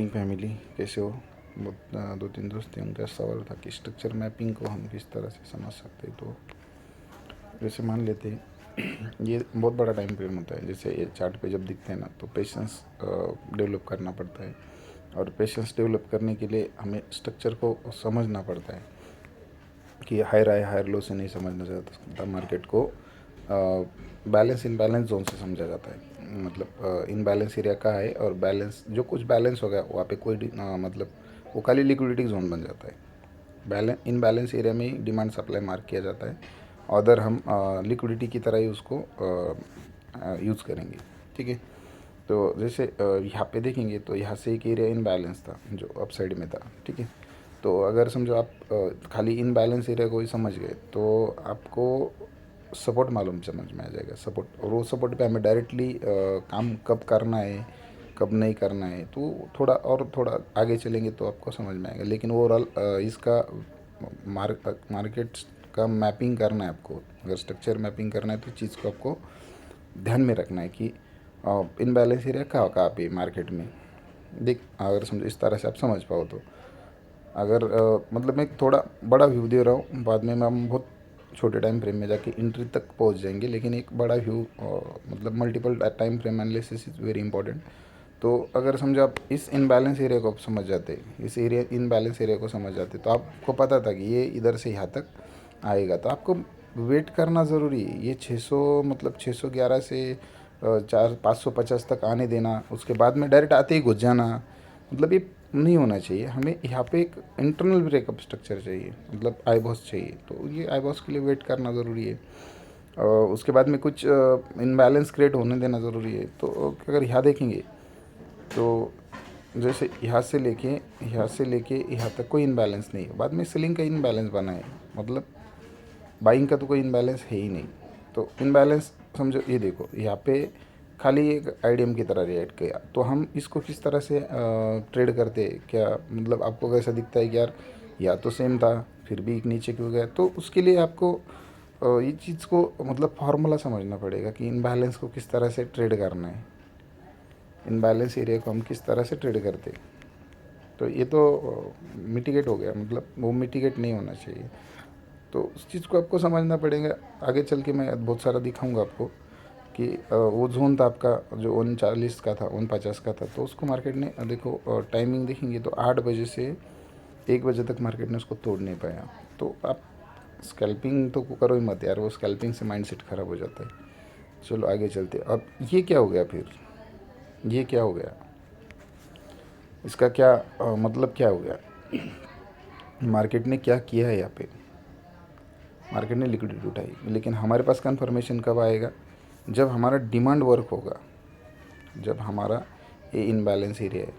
Family कैसे हो। बहुत दो तीन दोस्त थे, उनका सवाल था कि स्ट्रक्चर मैपिंग को हम किस तरह से समझ सकते हैं। तो जैसे मान लेते हैं ये बहुत बड़ा टाइम फ्रेम होता है। जैसे ये चार्ट पे जब दिखते हैं ना, तो पेशेंस डेवलप करना पड़ता है। और पेशेंस डेवलप करने के लिए हमें स्ट्रक्चर को समझना पड़ता है कि हायर हाई हायर लो से नहीं समझना चाहता मार्केट को। बैलेंस इन बैलेंस जोन से समझा जाता है। मतलब इन बैलेंस एरिया का है और बैलेंस जो कुछ बैलेंस हो गया वहाँ पे कोई मतलब वो खाली लिक्विडिटी जोन बन जाता है। बैलेंस इन बैलेंस एरिया में ही डिमांड सप्लाई मार्क किया जाता है। अदर हम लिक्विडिटी की तरह ही उसको यूज़ करेंगे। ठीक है। तो जैसे यहाँ पे देखेंगे तो यहाँ से एक एरिया इन बैलेंस था जो अप साइड में था। ठीक है। तो अगर समझो आप खाली इन बैलेंस एरिया को ही समझ गए तो आपको सपोर्ट मालूम समझ में आ जाएगा। सपोर्ट, और वो सपोर्ट पे हमें डायरेक्टली काम कब करना है कब नहीं करना है, तो थोड़ा आगे चलेंगे तो आपको समझ में आएगा। लेकिन ओवरऑल इसका मार्केट का मैपिंग करना है आपको। अगर स्ट्रक्चर मैपिंग करना है तो चीज़ को आपको ध्यान में रखना है कि इनबैलेंस एरिया कहाँ कहाँ पे मार्केट में। देख, अगर समझो इस तरह से आप समझ पाओ तो अगर मतलब मैं थोड़ा बड़ा व्यू दे रहा हूँ, बाद में हम बहुत छोटे टाइम फ्रेम में जाके इंट्री तक पहुँच जाएंगे। लेकिन एक बड़ा व्यू मतलब multiple time frame analysis is very important. तो अगर समझो आप इस इनबैलेंस एरिया को आप समझ जाते, इस एरिया इनबैलेंस एरिया को समझ जाते, तो आपको पता था कि ये इधर से यहाँ तक आएगा। तो आपको वेट करना ज़रूरी है। ये 600 मतलब 611 से 550 तक आने देना, उसके बाद में डायरेक्ट आते ही घुस जाना, मतलब ये नहीं होना चाहिए। हमें यहाँ पे एक इंटरनल ब्रेकअप स्ट्रक्चर चाहिए, मतलब आईबॉस चाहिए। तो ये आईबॉस के लिए वेट करना ज़रूरी है। उसके बाद में कुछ इनबैलेंस क्रिएट होने देना ज़रूरी है। तो अगर यहाँ देखेंगे तो जैसे यहाँ से लेके यहाँ तक कोई इनबैलेंस नहीं है, बाद में सेलिंग का इनबैलेंस बना है, मतलब बाइंग का तो कोई इनबैलेंस है ही नहीं। तो इनबैलेंस समझो, ये देखो यहाँ पे खाली एक आईडीएम की तरह रिएक्ट किया, तो हम इसको किस तरह से ट्रेड करते हैं क्या, मतलब आपको कैसा दिखता है कि यार या तो सेम था फिर भी एक नीचे क्यों गया। तो उसके लिए आपको ये चीज़ को मतलब फार्मूला समझना पड़ेगा कि इनबैलेंस को किस तरह से ट्रेड करना है, इनबैलेंस एरिया को हम किस तरह से ट्रेड करते हैं। तो ये तो मिटिगेट हो गया, मतलब वो मिटिगेट नहीं होना चाहिए। तो उस चीज़ को आपको समझना पड़ेगा। आगे चल के मैं बहुत सारा दिखाऊंगा आपको कि वो जोन था आपका जो 39 का था, 49 का था, तो उसको मार्केट ने देखो टाइमिंग देखेंगे तो 8 बजे से 1 बजे तक मार्केट ने उसको तोड़ नहीं पाया। तो आप स्कैल्पिंग तो करो ही मत यार, वो स्कैल्पिंग से माइंडसेट ख़राब हो जाता है। चलो आगे चलते। अब ये क्या हो गया फिर, ये क्या हो गया, इसका क्या मतलब क्या हो गया। मार्केट ने क्या किया है यहाँ पे, मार्केट ने लिक्विडिटी उठाई। लेकिन हमारे पास कन्फर्मेशन कब आएगा, जब हमारा डिमांड वर्क होगा, जब हमारा ये इनबैलेंस एरिया है,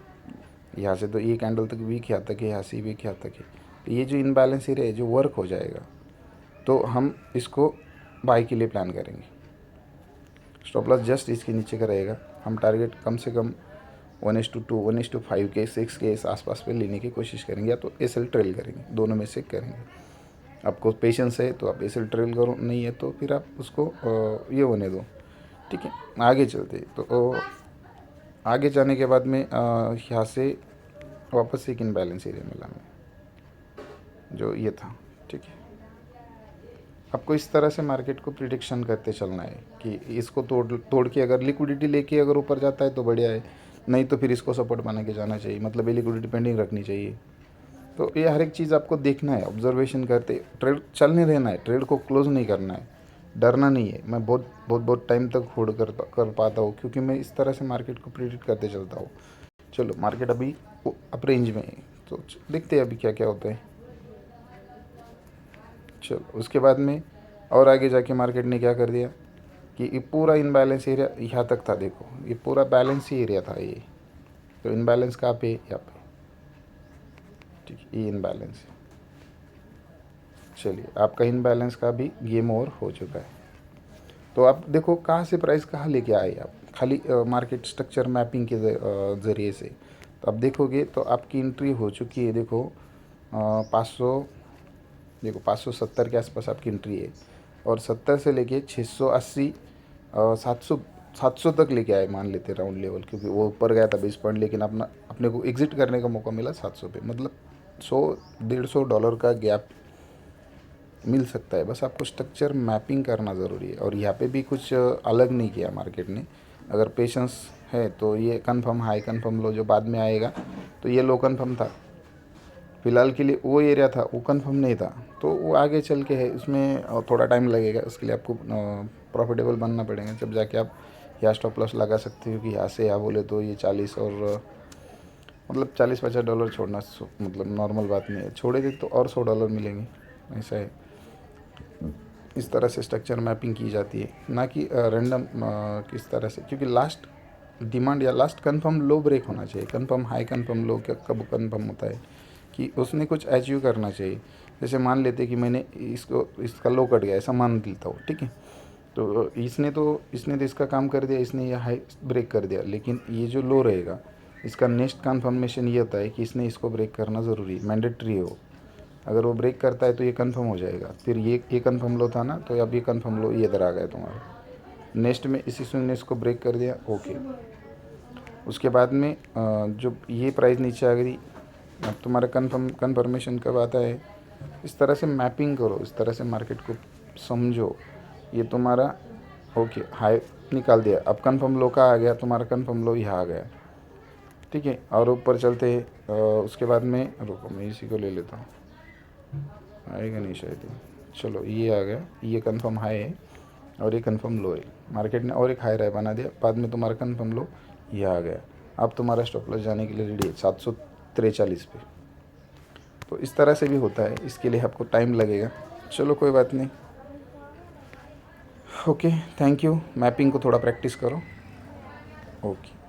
यहाँ से तो ये कैंडल तक वीक यहाँ तक है, यहाँ से वीक यहाँ तक है, तो ये जो इनबैलेंस एरिया है जो वर्क हो जाएगा, तो हम इसको बाई के लिए प्लान करेंगे। स्टॉप लॉस जस्ट इसके नीचे का रहेगा। हम टारगेट कम से कम 1:2, 1:5 के 6 के इस आसपास पे लेने की कोशिश करेंगे, या तो एस एल ट्रेल करेंगे, दोनों में से करेंगे। आपको पेशेंस है तो आप एस एल ट्रेल करो, नहीं है तो फिर आप उसको ये होने दो। ठीक है। आगे चलते तो आगे जाने के बाद में यहाँ से वापस एक इनबैलेंस एरिया मिला हमें जो ये था। ठीक है। आपको इस तरह से मार्केट को प्रिडिक्शन करते चलना है कि इसको तोड़ तोड़ के अगर लिक्विडिटी लेके अगर ऊपर जाता है तो बढ़िया है, नहीं तो फिर इसको सपोर्ट बना के जाना चाहिए, मतलब ये लिक्विडिटी पेंडिंग रखनी चाहिए। तो ये हर एक चीज़ आपको देखना है, ऑब्जर्वेशन करते ट्रेड चलने रहना है, ट्रेड को क्लोज नहीं करना है, डरना नहीं है। मैं बहुत बहुत बहुत टाइम तक होल्ड कर पाता हूँ क्योंकि मैं इस तरह से मार्केट को प्रिडिक्ट करते चलता हूँ। चलो मार्केट अभी अप रेंज में है, तो देखते हैं अभी क्या क्या होता है। चलो उसके बाद में और आगे जाके मार्केट ने क्या कर दिया कि ये पूरा इनबैलेंस एरिया यहाँ तक था। देखो ये पूरा बैलेंस ही एरिया था ये, तो इनबैलेंस कहाँ पे, यहाँ पे। ठीक है, ये इनबैलेंस है। चलिए आपका इनबैलेंस का भी गेम ओवर हो चुका है। तो आप देखो कहाँ से प्राइस कहाँ लेके आए आप, खाली मार्केट स्ट्रक्चर मैपिंग के ज़रिए से। तो आप देखोगे तो आपकी एंट्री हो चुकी है। देखो 500, देखो 570 के आसपास आपकी एंट्री है, और 70 से लेके 680 700 700 तक लेके आए मान लेते राउंड लेवल, क्योंकि वो ऊपर गया था 20 पॉइंट, लेकिन अपने को एग्जिट करने का मौका मिला 700 पे। मतलब 100-150 डॉलर का गैप मिल सकता है। बस आपको स्ट्रक्चर मैपिंग करना ज़रूरी है। और यहाँ पे भी कुछ अलग नहीं किया मार्केट ने। अगर पेशेंस है तो ये कंफर्म हाई कंफर्म लो जो बाद में आएगा, तो ये लो कंफर्म था फ़िलहाल के लिए, वो एरिया था वो कंफर्म नहीं था, तो वो आगे चल के है, उसमें थोड़ा टाइम लगेगा। उसके लिए आपको प्रॉफिटेबल बनना पड़ेगा, जब जाके आप यहाँ स्टॉप लॉस लगा सकते हो कि यहाँ से यहाँ बोले तो ये 40 और मतलब 40-50 डॉलर छोड़ना मतलब नॉर्मल बात नहीं है। छोड़ेंगे तो और 100 डॉलर मिलेंगे, ऐसा है। इस तरह से स्ट्रक्चर मैपिंग की जाती है, ना कि रैंडम किस तरह से, क्योंकि लास्ट डिमांड या लास्ट कंफर्म लो ब्रेक होना चाहिए। कंफर्म हाई कंफर्म लो क्या कब कंफर्म होता है कि उसने कुछ अचीव करना चाहिए। जैसे मान लेते कि मैंने इसका लो कट गया, ऐसा मान लेता हूँ, ठीक है। तो इसने तो इसका काम कर दिया, इसने ये हाई ब्रेक कर दिया, लेकिन ये जो लो रहेगा इसका नेक्स्ट कन्फर्मेशन ये होता है कि इसने इसको ब्रेक करना ज़रूरी मैंडेटरी है वो। अगर वो ब्रेक करता है तो ये कंफर्म हो जाएगा। फिर ये कंफर्म लो था ना, तो अब ये कंफर्म लो ये इधर आ गया तुम्हारा। नेक्स्ट में इसी स्विंग ने इसको ब्रेक कर दिया, ओके। उसके बाद में जो ये प्राइस नीचे आ गई, अब तुम्हारा कन्फर्मेशन कब आता है। इस तरह से मैपिंग करो, इस तरह से मार्केट को समझो। ये तुम्हारा ओके हाई निकाल दिया, अब कंफर्म लो का आ गया, तुम्हारा कंफर्म लो यहाँ आ गया, ठीक है। और ऊपर चलते हैं, उसके बाद में रुको मैं इसी को ले लेता हूँ, आएगा नहीं शायद ये। चलो ये आ गया, ये कंफर्म हाई है और ये कंफर्म लो है। मार्केट ने और एक हाई राय बना दिया, बाद में तुम्हारा कंफर्म लो ये आ गया। अब तुम्हारा स्टॉप लॉस जाने के लिए रेडी है 743 पे। तो इस तरह से भी होता है, इसके लिए आपको टाइम लगेगा। चलो कोई बात नहीं, ओके थैंक यू। मैपिंग को थोड़ा प्रैक्टिस करो, ओके।